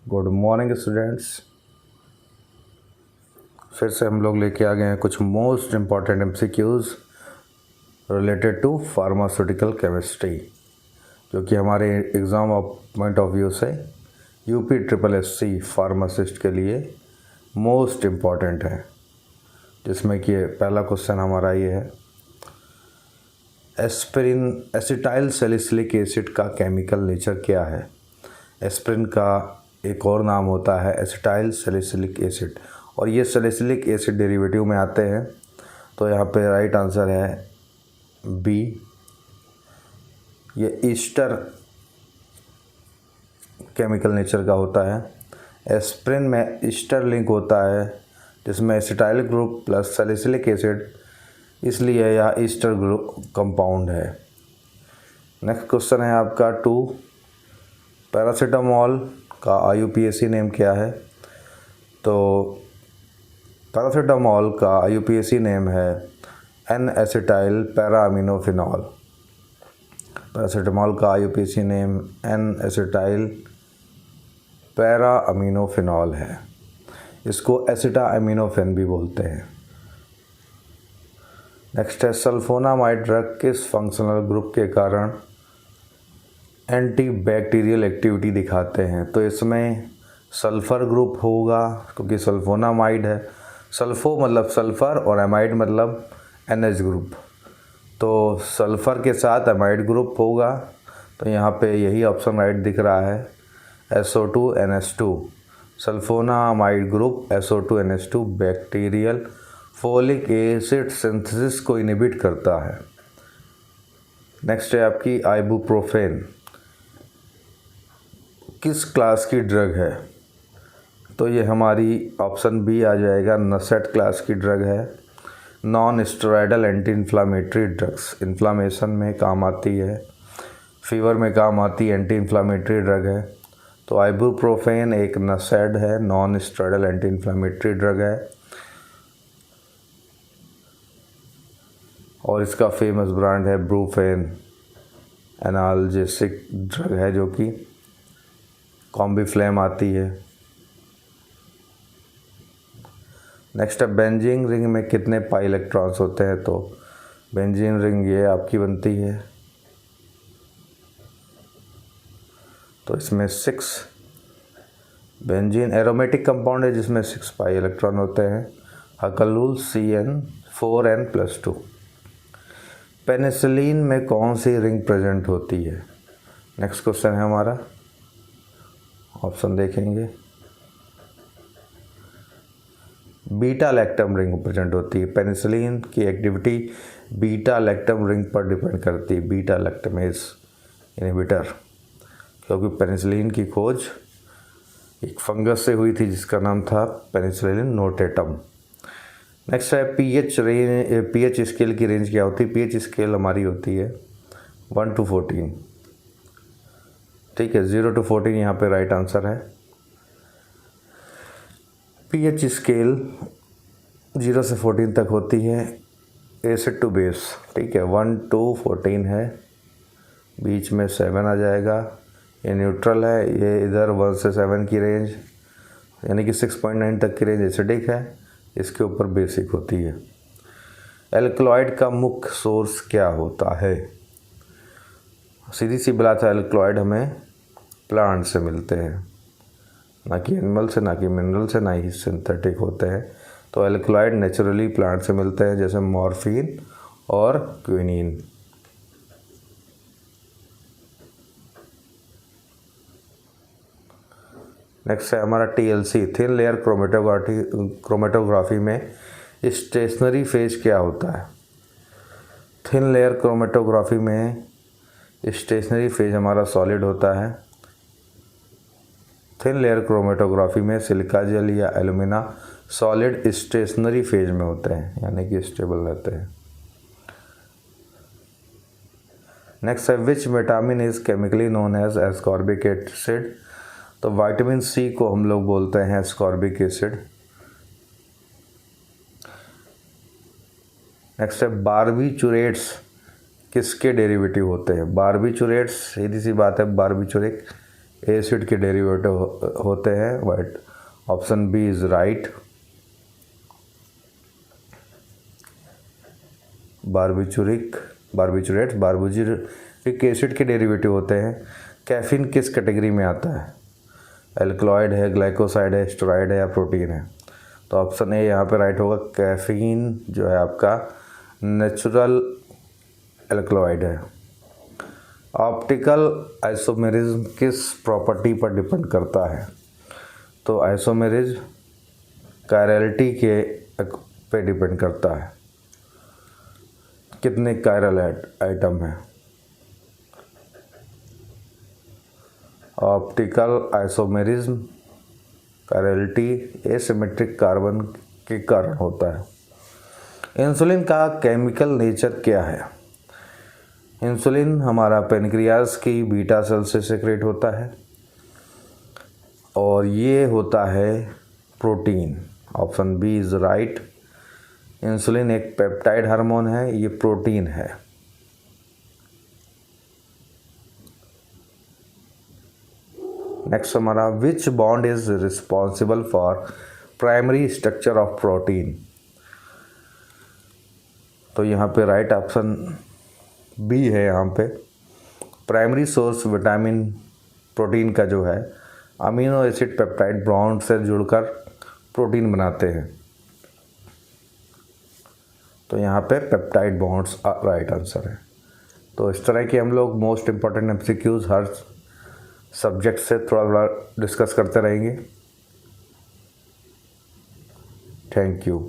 Good morning students. फिर से हम लोग लेके आ गए हैं कुछ most important MCQs related to pharmaceutical chemistry, जो कि हमारे exam of point of view से UP triple S C pharmacist के लिए मोस्ट इम्पॉर्टेंट है। जिसमें कि पहला क्वेश्चन हमारा ये है, एस्पिरिन एसिटाइल सैलिसिलिक एसिड का केमिकल नेचर क्या है। एस्पिरिन का एक और नाम होता है एसिटाइल सैलिसिलिक एसिड, और ये सैलिसिलिक एसिड डेरिवेटिव में आते हैं। तो यहाँ पे राइट आंसर है बी। ये ईस्टर केमिकल नेचर का होता है। एस्पिरिन में ईस्टर लिंक होता है जिसमें acetyl group plus salicylic acid, इसलिए यह ईस्टर ग्रुप कंपाउंड है। नेक्स्ट क्वेश्चन है आपका 2, पैरासीटामोल का IUPAC नेम क्या है। तो पैरासीटामोल का IUPAC नेम है एन एसिटाइल पैराअमीनोफिनॉल। पैरासीटामोल का IUPAC नेम एन एसिटाइल पैराअमीनोफिनॉल है। इसको एसिटाअमीनोफेन भी बोलते हैं। नेक्स्ट है, सल्फोनामाइड ड्रग किस फंक्शनल ग्रुप के कारण एंटी बैक्टीरियल एक्टिविटी दिखाते हैं। तो इसमें सल्फ़र ग्रुप होगा क्योंकि सल्फोनामाइड है। सल्फो मतलब सल्फ़र और एमाइड मतलब NH ग्रुप, तो सल्फ़र के साथ एमाइड ग्रुप होगा। तो यहाँ पे यही ऑप्शन राइट दिख रहा है, SO2NH2। Sulphonamide group SO2NH2 bacterial folic acid synthesis को इनहिबिट करता है। नेक्स्ट है आपकी आइबुप्रोफेन किस क्लास की ड्रग है। तो ये हमारी ऑप्शन बी आ जाएगा, नसेट क्लास की ड्रग है। Non steroidal anti inflammatory drugs, inflammation में काम आती है, फीवर में काम आती है, एंटी इन्फ्लामेटरी ड्रग है। तो आइबुप्रोफेन एक नसेड है, non steroidal anti inflammatory drug है, और इसका फेमस ब्रांड है ब्रूफेन। एनाल्जेसिक ड्रग है जो कि कॉम्बीफ्लेम आती है। नेक्स्ट है, बेंजीन रिंग में कितने पाई इलेक्ट्रॉन्स होते हैं। तो बेंजीन रिंग ये आपकी बनती है, तो इसमें 6। बेंजीन एरोमेटिक कंपाउंड है जिसमें 6 पाई इलेक्ट्रॉन होते हैं। हकलूल CN4N+2। पेनिसिलिन में कौन सी रिंग प्रेजेंट होती है। नेक्स्ट क्वेश्चन है हमारा, ऑप्शन देखेंगे। बीटा लैक्टम रिंग प्रेजेंट होती है। पेनिसिलिन की एक्टिविटी बीटा लैक्टम रिंग पर डिपेंड करती है, बीटा लैक्टमेज इनहिबिटर, क्योंकि पेनिसिलिन की खोज एक फंगस से हुई थी जिसका नाम था पेनिसिलिन नोटेटम। नेक्स्ट है, पीएच स्केल की रेंज क्या होती है। पीएच स्केल हमारी होती है 1 to 14। ठीक है, 0 to 14 यहाँ पे राइट आंसर है। पीएच स्केल 0 से 14 तक होती है एसिड टू बेस। ठीक है, 1 to 14 है, बीच में 7 आ जाएगा। ये न्यूट्रल है, ये इधर 1 से 7 की रेंज, यानी कि 6.9 तक की रेंज एसिडिक है, इसके ऊपर बेसिक होती है। एल्कलॉइड का मुख्य सोर्स क्या होता है। सीधी सी बात है, एल्कलॉइड हमें प्लांट से मिलते हैं, ना कि एनिमल से, ना कि मिनरल से, ना ही सिंथेटिक होते हैं। तो एल्कलॉइड नेचुरली प्लांट से मिलते हैं, जैसे मॉर्फिन और क्विनीन। नेक्स्ट है हमारा TLC, थिन लेयर क्रोमेटोग्राफी में स्टेशनरी फेज क्या होता है। थिन लेयर क्रोमेटोग्राफी में स्टेशनरी फेज हमारा सॉलिड होता है। थिन लेयर क्रोमेटोग्राफी में सिलिका जेल या एल्यूमिना सॉलिड स्टेशनरी फेज में होते हैं, यानी कि स्टेबल रहते हैं। नेक्स्ट है, which vitamin is chemically known as ascorbic acid. तो विटामिन C को हम लोग बोलते हैं एस्कॉर्बिक एसिड। नेक्स्ट है, बारबीचुरेट्स किसके डेरिवेटिव होते हैं। बारबीचुरेट्स सीधी सी बात है, बारबीचुरिक एसिड के डेरिवेटिव होते हैं, but option B is right. Barbiturate acid के डेरिवेटिव होते हैं। कैफीन किस कैटेगरी में आता है? एल्कलॉइड है, ग्लाइकोसाइड है, स्टेरॉइड है या प्रोटीन है? तो ऑप्शन ए यहाँ पे राइट होगा। कैफीन जो है आपका नेचुरल एल्कलॉइड है। ऑप्टिकल आइसोमेरिज्म किस प्रॉपर्टी पर डिपेंड करता है? तो आइसोमेरिज्म कायरलिटी के पे डिपेंड करता है। कितने कायरल आइटम है? Optical isomerism chirality asymmetric carbon के कारण होता है। इंसुलिन का केमिकल नेचर क्या है? इंसुलिन हमारा पेनक्रियाज की बीटा सेल से सेक्रेट होता है और ये होता है protein. Option B is right. Insulin एक पेप्टाइड हार्मोन है, ये प्रोटीन है। नेक्स्ट हमारा which bond is responsible for primary structure of protein? तो यहाँ पे राइट ऑप्शन बी है। यहाँ पे प्राइमरी सोर्स विटामिन प्रोटीन का जो है अमीनो एसिड पेप्टाइड बॉन्ड से जुड़कर प्रोटीन बनाते हैं। तो यहाँ पे पेप्टाइड बॉन्ड्स राइट आंसर है। तो इस तरह के हम लोग मोस्ट इम्पॉर्टेंट एमसीक्यूज हर सब्जेक्ट से थोड़ा थोड़ा डिस्कस करते रहेंगे। Thank you.